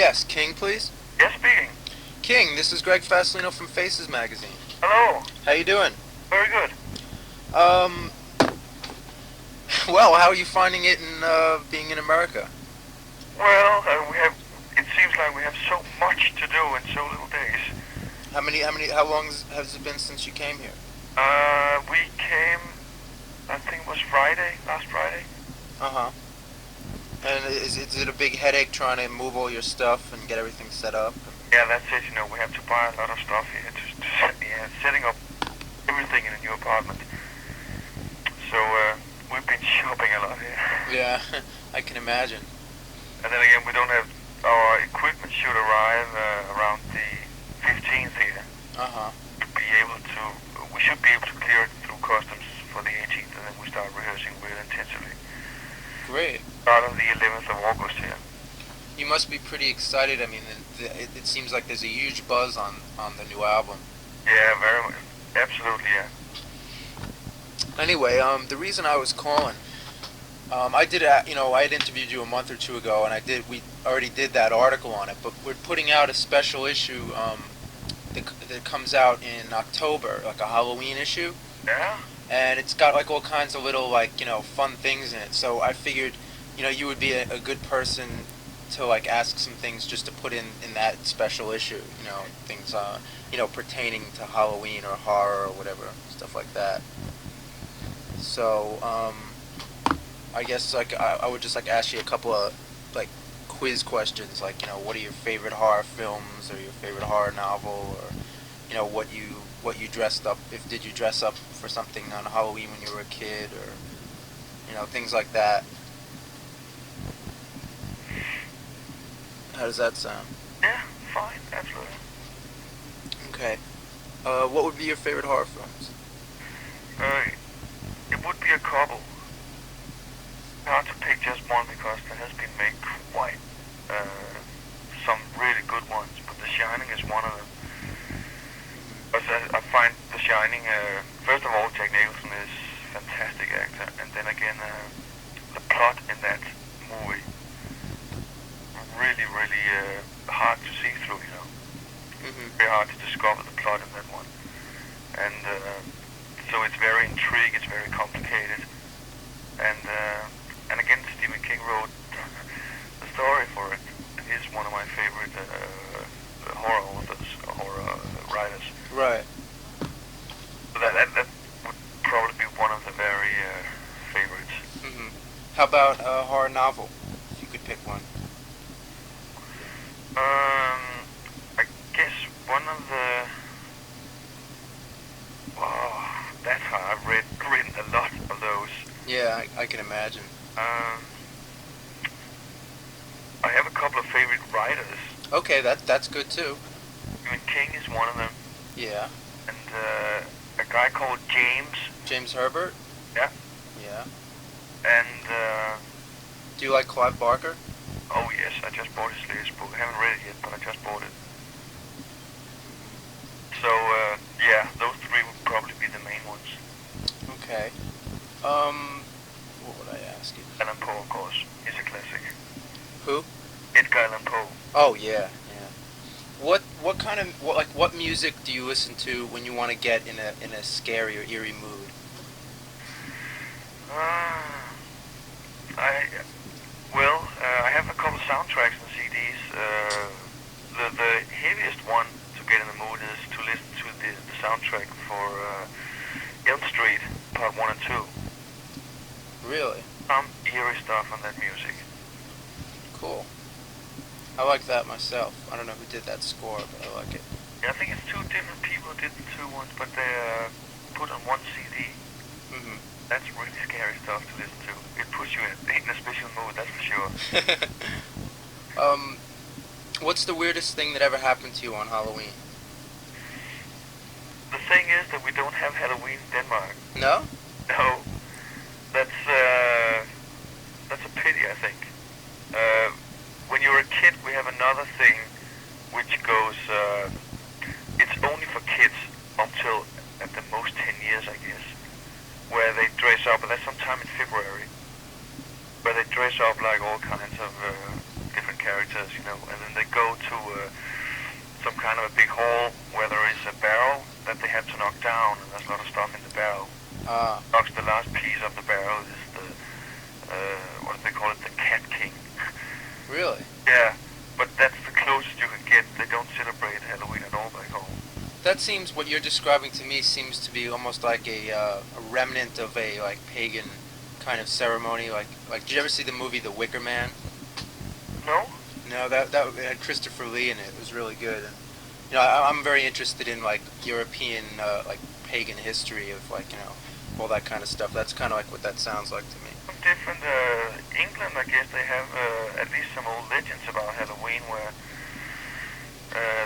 Yes, King, please. Yes, speaking. King, this is Greg Fasolino from Faces Magazine. Hello. How you doing? Very good. Um, well, how are you finding it in being in America? Well, it seems like we have so much to do in so little days. How long has it been since you came here? We came, I think it was last Friday. Uh-huh. And is it a big headache trying to move all your stuff and get everything set up? Yeah, that's it. We have to buy a lot of stuff here setting up everything in a new apartment. So, we've been shopping a lot here. Yeah, I can imagine. And then again, we don't have, our equipment should arrive around the 15th here. Uh-huh. We should be able to clear it through customs for the 18th, and then we start rehearsing real intensively. Great. Start on the 11th of August here. You must be pretty excited. I mean, it seems like there's a huge buzz on the new album. Yeah, very much. Absolutely, yeah. Anyway, the reason I was calling, I had interviewed you a month or two ago, and we already did that article on it, but we're putting out a special issue that comes out in October, like a Halloween issue. Yeah? And it's got like all kinds of little fun things in it. So I figured, you would be a good person to like ask some things just to put in that special issue. Things pertaining to Halloween or horror or whatever, stuff like that. So I guess I would just ask you a couple of quiz questions, what are your favorite horror films or your favorite horror novel, or what you dressed up, did you dress up for something on Halloween when you were a kid, or things like that. How does that sound? Yeah, fine, absolutely. Okay. What would be your favorite horror films? It would be a couple. Hard to pick just one because there has been made quite some really good ones, but The Shining is one of them. Because I find The Shining, first of all, Jack Nicholson is a fantastic actor, and then again, the plot in that movie, really, really hard to see through, Mm-hmm. Very hard to discover the plot in that one. And so it's very intriguing, it's very complicated, and again, Stephen King wrote the story for it. He's one of my favorite horror authors, horror writers. Right. So that would probably be one of the very favorites. Mm-hmm. How about a horror novel, if you could pick one? I guess one of the... Oh, that's hard. I've written a lot of those. Yeah, I can imagine. I have a couple of favorite writers. Okay, that's good too. Stephen King is one of them. Yeah. And a guy called James Herbert? Yeah. Yeah. And do you like Clive Barker? oh yes, I just bought his latest book. I haven't read it yet, but I just bought it. So yeah, those three would probably be the main ones. Okay. What would I ask you? Allan Poe, of course, he's a classic. Who? Edgar Allan Poe. Oh yeah, yeah. What music do you listen to when you want to get in a scary or eerie mood? I have a couple soundtracks and CDs. The heaviest one to get in the mood is to listen to the soundtrack for Elm Street Part 1 and 2. Really? Some eerie stuff on that music. Cool. I like that myself. I don't know who did that score, but I like it. Yeah, I think it's two different people who did the two ones, but they're put on one CD. Mm-hmm. That's really scary stuff to listen to. It puts you in a special mood, that's for sure. What's the weirdest thing that ever happened to you on Halloween? The thing is that we don't have Halloween in Denmark. No? No. That's a pity, I think. When you're a kid, we have another thing which goes, it's only for kids until at the most 10 years, I guess, where they dress up, and that's sometime in February, where they dress up like all kinds of different characters, you know, and then they go to some kind of a big hall where there is a barrel that they have to knock down, and there's a lot of stuff in the barrel. Knocks the last piece of the barrel is the, what do they call it, the Cat King. Really? Yeah, but that's the closest you can get. They don't celebrate Halloween at all back home. That seems, what you're describing to me seems to be almost like a remnant of a like pagan kind of ceremony. Like did you ever see the movie The Wicker Man? No? No, that it had Christopher Lee in it. It was really good. And, you know, I'm very interested in like European like pagan history of like, you know, all that kind of stuff. That's kind of like what that sounds like to me. Different, England, I guess they have at least some old legends about Halloween where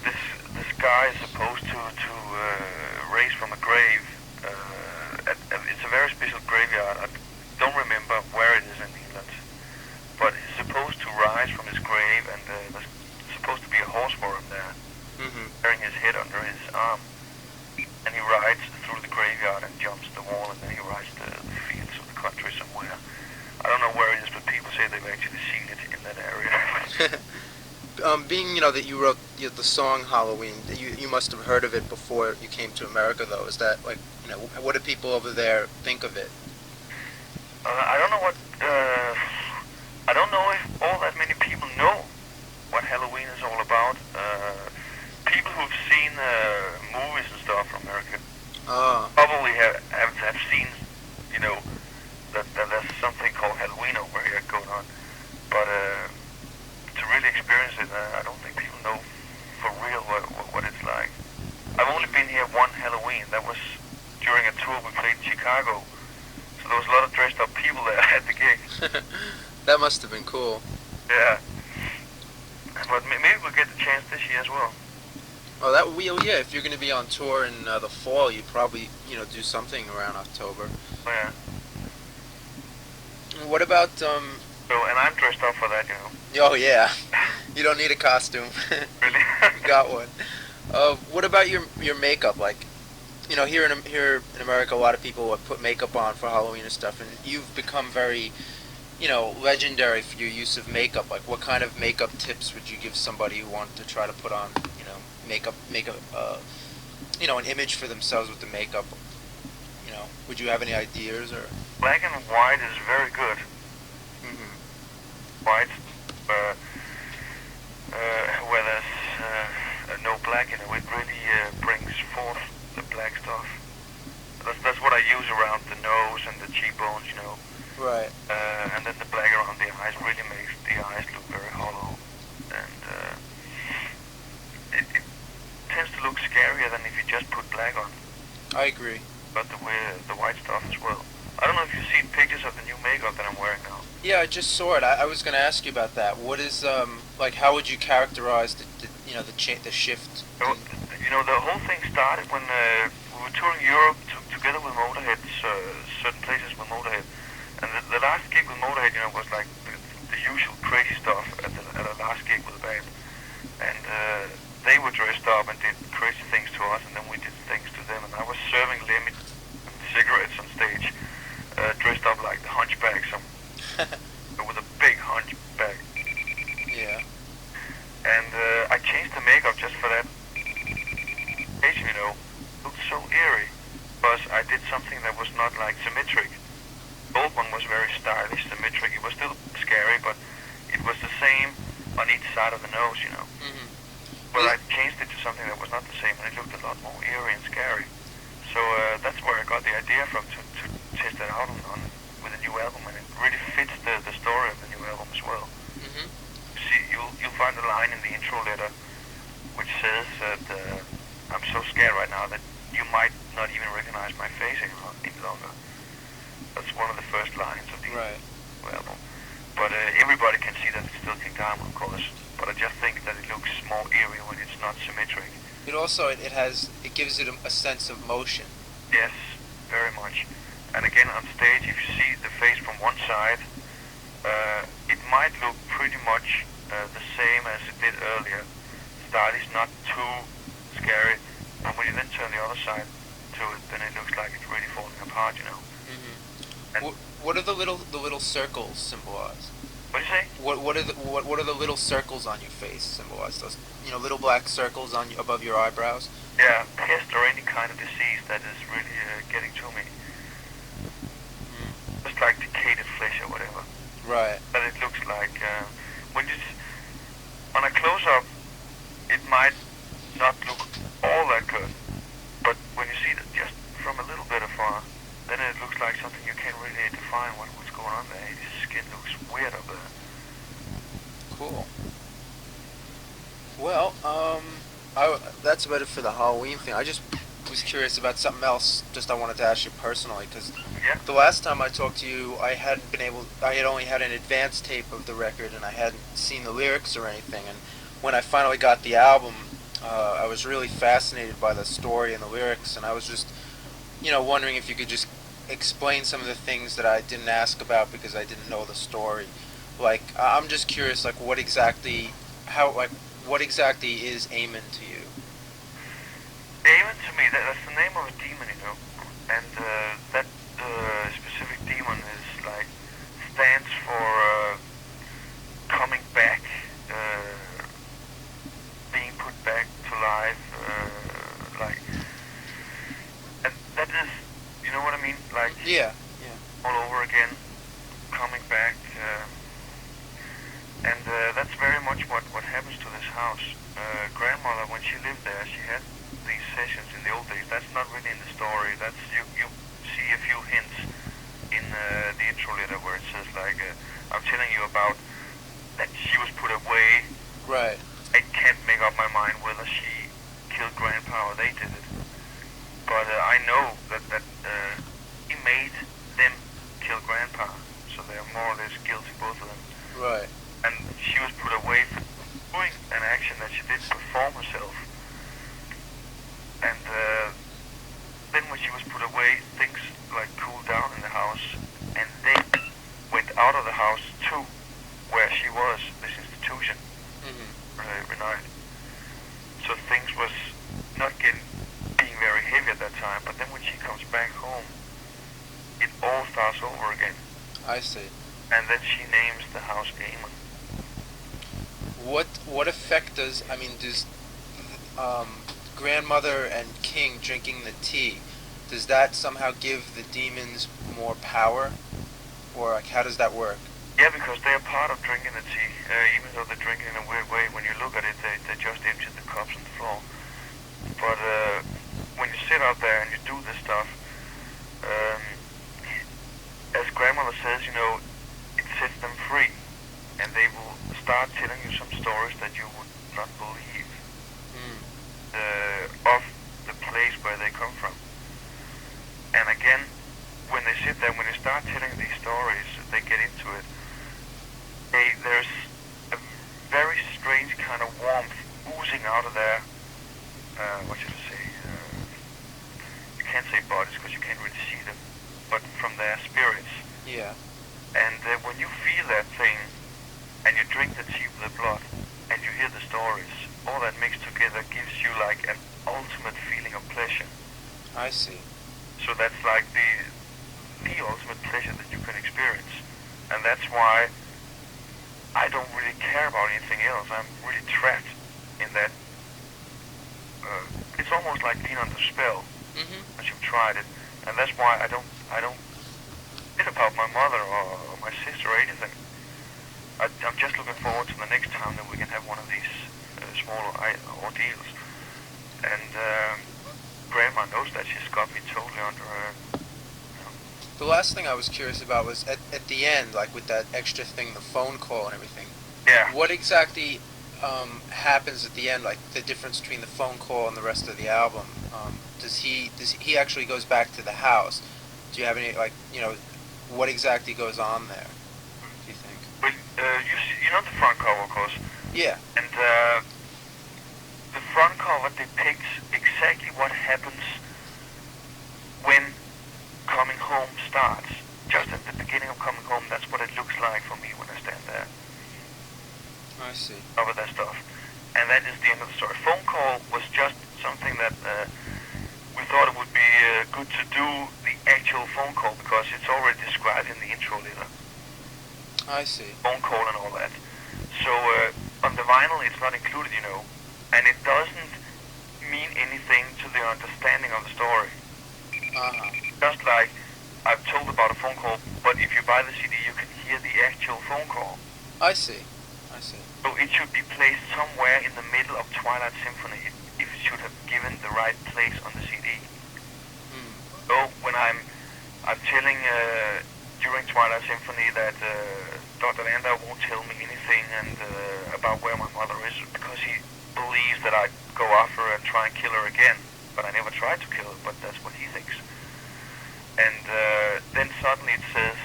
this guy is supposed to raise from a grave. It's a very special graveyard. I don't remember where it is in England, but he's supposed to rise from his grave, and there's supposed to be a horse for him there, carrying his head under his arm, and he rides through the graveyard and jumps the wall, and then he rides the fields of the country somewhere. I don't know where it is, but people say they've actually seen it in that area. Being, you know, that you wrote the song Halloween, you must have heard of it before you came to America, though. Is that, like, you know, what do people over there think of it? I don't know what, I don't know if all that many people know what Halloween is all about. People who've seen movies and stuff from America probably have seen, you know, that there's something called Halloween over here going on. But to really experience it, I don't think people know for real what it's like. I've only been here one Halloween. That was during a tour we played in Chicago. So there was a lot of dressed up people there at the gig. That must have been cool. Yeah. But maybe we'll get the chance this year as well. Oh, that will, yeah. If you're going to be on tour in the fall, you'd probably, you know, do something around October. Oh, yeah. What about So, and I'm dressed up for that, you know. Oh yeah, you don't need a costume. Really? You got one. What about your makeup? Like, you know, here in America, a lot of people put makeup on for Halloween and stuff, and you've become very, you know, legendary for your use of makeup. Like, what kind of makeup tips would you give somebody who wants to try to put on, you know, makeup, you know, an image for themselves with the makeup? You know, would you have any ideas or? Black and white is very good. White, where there's no black in it, it really brings forth the black stuff. That's what I use around the nose and the cheekbones, you know. Right. And then the black around the eyes really makes the eyes look very hollow, and it tends to look scarier than if you just put black on. I agree. But the white stuff as well. I don't know if you've seen pictures of the new makeup that I'm wearing now. Yeah, I just saw it. I was going to ask you about that. What is like? How would you characterize the you know, the shift? So, you know, the whole thing started when we were touring Europe together with Motorhead, certain places with Motorhead, and the last gig with Motorhead, you know, was like the usual crazy stuff at the last gig with the band, and they were dressed up and did crazy things to us, and then we did things to them, and I was serving limit cigarettes on stage. Dressed up like the hunchback, with a big hunchback. Yeah. And I changed the makeup just for that occasion, you know. It looked so eerie, because I did something that was not like symmetric. The old one was very stylish, symmetric. It was still scary, but it was the same on each side of the nose, you know. But I changed it to something that was not the same, and it looked a lot more eerie and scary. So that's where I got the idea from, to test it out on with a new album, and it really fits the story of the new album as well. See, you'll find a line in the intro letter which says that I'm so scared right now that you might not even recognize my face any longer. That's one of the first lines of the album. But everybody can see that it's still King Diamond, of course. But I just think that it looks more eerie when it's not symmetric. It also it gives it a sense of motion. Yes, very much. And again, on stage, if you see the face from one side, it might look pretty much the same as it did earlier. Style is not too scary, and when you then turn the other side to it, then it looks like it's really falling apart, you know. What do the little circles symbolize? What do you say? What are the little circles on your face symbolize? Those little black circles on above your eyebrows. Yeah, pest or any kind of disease that is really getting to me. Mm. Just like decayed flesh or whatever. Right. But it looks like when you on a close-up, it might not look all that good. But when you see it just from a little bit afar, then it looks like something you can't really define what's going on there. His skin looks weird up there. Cool. Well, that's about it for the Halloween thing. I just was curious about something else. I wanted to ask you personally, because Yeah. the last time I talked to you, I had only had an advance tape of the record, and I hadn't seen the lyrics or anything. And when I finally got the album, I was really fascinated by the story and the lyrics, and I was just, wondering if you could just explain some of the things that I didn't ask about because I didn't know the story. Like, I'm just curious, like, what exactly is Amen to you? Amen to me, that's the name of a demon, and that specific demon is like stands for coming back, being put back to life, like, and that is, you know what I mean, like Yeah. all over again, coming back, and that's very much what happens to this house. Grandmother, when she lived there, she had these sessions in the old days. That's not really in the story. That's you see a few hints in the intro letter where it says like, I'm telling you about that she was put away. Right. I can't make up my mind whether she killed Grandpa or they did it. But I know that he made them kill Grandpa, so they're more or less guilty, both of them. Right. And she was put away for doing an action that she didn't perform herself. And then when she was put away, things like cooled down in the house, and they went out of the house to where she was, this institution, Renard. So things was not being very heavy at that time, but then when she comes back home, it all starts over again. I see. And then she names the house Amen. What effect does grandmother and King drinking the tea, does that somehow give the demons more power, or like how does that work? Yeah, because they're part of drinking the tea, even though they're drinking in a weird way. When you look at it, they just empty the cups on the floor. But when you sit out there and you do this stuff, as grandmother says, it sets them free, and they will start telling you some stories that you would not believe of the place where they come from. And again, when they sit there, when they start telling these stories, they get into it. There's a very strange kind of warmth oozing out of their, what should I say? You can't say bodies because you can't really see them, but from their spirits. Yeah. And when you feel that thing, and you drink the tea with the blood, and you hear the stories, all that mixed together gives you like an ultimate feeling of pleasure. I see. So that's like the ultimate pleasure that you can experience. And that's why I don't really care about anything else. I'm really trapped in that. It's almost like being under spell once you've tried it. And that's why I don't think about my mother or my sister or anything. I'm just looking forward to the next time that we can have one of these smaller ordeals. And Grandma knows that she's got me totally under her. The last thing I was curious about was at the end, like with that extra thing, the phone call and everything. Yeah. What exactly happens at the end? Like the difference between the phone call and the rest of the album. Does he actually goes back to the house? Do you have any what exactly goes on there? Do you think? But you know the front cover, of course. Yeah. And the front cover depicts exactly what happens when Coming Home starts. Just at the beginning of Coming Home, that's what it looks like for me when I stand there. I see. Over that stuff. And that is the end of the story. Phone call was just something that we thought it would be good to do the actual phone call because it's already described in the intro letter. I see. phone call and all that. So on the vinyl it's not included, and it doesn't mean anything to the understanding of the story. Uh-huh. Just like I've told about a phone call, but if you buy the CD you can hear the actual phone call. I see. I see. So it should be placed somewhere in the middle of Twilight Symphony. It should have given the right place on the CD. Hmm. So when I'm telling during Twilight Symphony that Dr. Landau won't tell me anything and about where my mother is because he believes that I'd go after her and try and kill her again. But I never tried to kill her, but that's what he thinks. And then suddenly it says,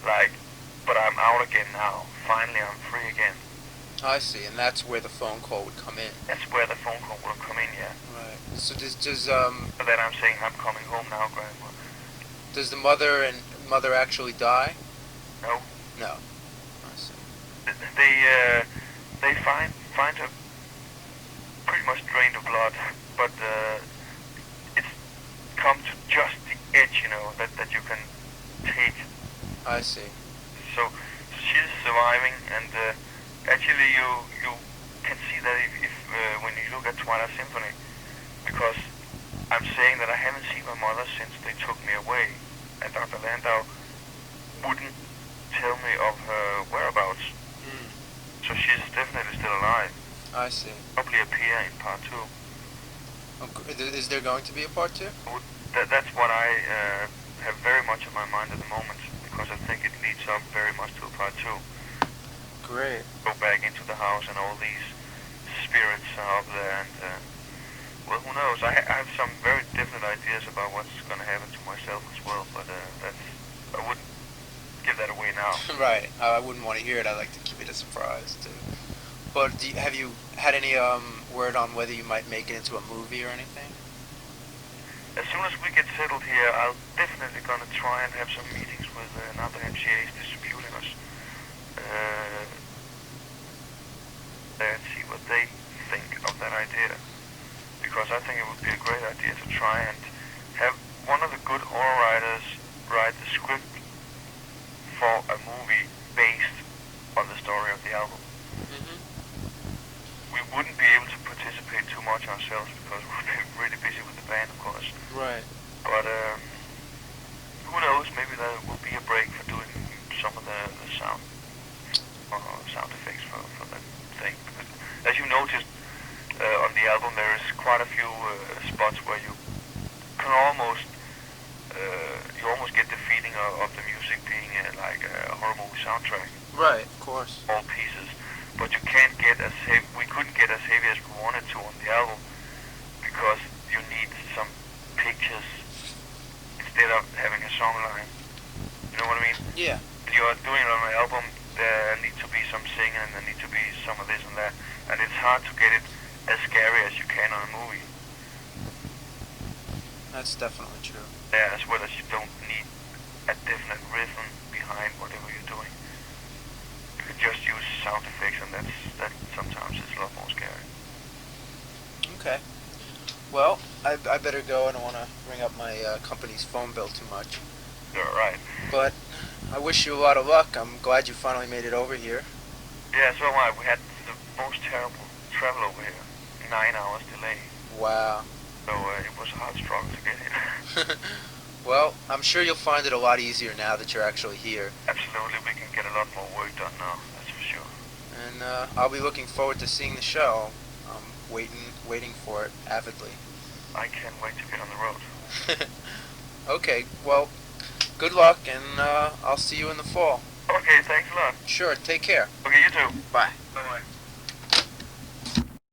like, but I'm out again now. Finally I'm free again. I see, and that's where the phone call would come in. That's where the phone call would have come in, yeah. Right. So does But then I'm saying I'm coming home now, Grandma. does the mother actually die? No. No. I see. They find her pretty much drained of blood, but it's come to just the edge, that you can take. I see. So she's surviving, and actually you can see that if when you look at Twilight Symphony, because I'm saying that I haven't seen my mother since they took me away, and Dr. Landau wouldn't tell me of her whereabouts. Hmm. So she's definitely still alive. I see. Probably appear in part 2. Is there going to be a part 2? That's what I have very much in my mind at the moment, because I think it leads up very much to a part 2. Great. Go back into the house and all these spirits are up there, and well, who knows? I have some very different ideas about what's going to happen to myself as well, but I wouldn't give that away now. Right. I wouldn't want to hear it. I'd like to keep it a surprise too. But have you had any word on whether you might make it into a movie or anything? As soon as we get settled here, I'll definitely going to try and have some meetings with another MCAs distributing us. And see what they think of that idea. Because I think it would be a great idea to try and have one of the good horror writers write the script for a movie based on the story of the album. Mm-hmm. We wouldn't be able to participate too much ourselves because we'd be really busy with the band, of course. Right. But who knows? Maybe there will be a break for doing some of the sound effects for that thing. Because as you noticed on the album, there is quite a few spots where you can almost get the feeling of the music being like a horror movie soundtrack. Right. Of course. All pieces, but you can't get as heavy. We couldn't get as heavy as we wanted to on the album because you need some pictures instead of having a song line. You know what I mean? Yeah. When you are doing it on an album, there needs to be some singing and there needs to be some of this and that, and it's hard to get it as scary as you can on a movie. That's definitely true. Yeah, as well as you don't need a definite rhythm behind whatever you're doing. You can just use sound effects, and that sometimes is a lot more scary. Okay. Well, I better go. I don't want to bring up my company's phone bill too much. You're right. But I wish you a lot of luck. I'm glad you finally made it over here. Yeah, so am I. We had the most terrible travel over here. 9 hours delay. Wow. So it was a hard struggle to get here. Well, I'm sure you'll find it a lot easier now that you're actually here. Absolutely, we can get a lot more work done now, that's for sure. And I'll be looking forward to seeing the show. I'm waiting for it avidly. I can't wait to get on the road. Okay, well, good luck, and I'll see you in the fall. Okay, thanks a lot. Sure, take care. Okay, you too. Bye. Bye-bye.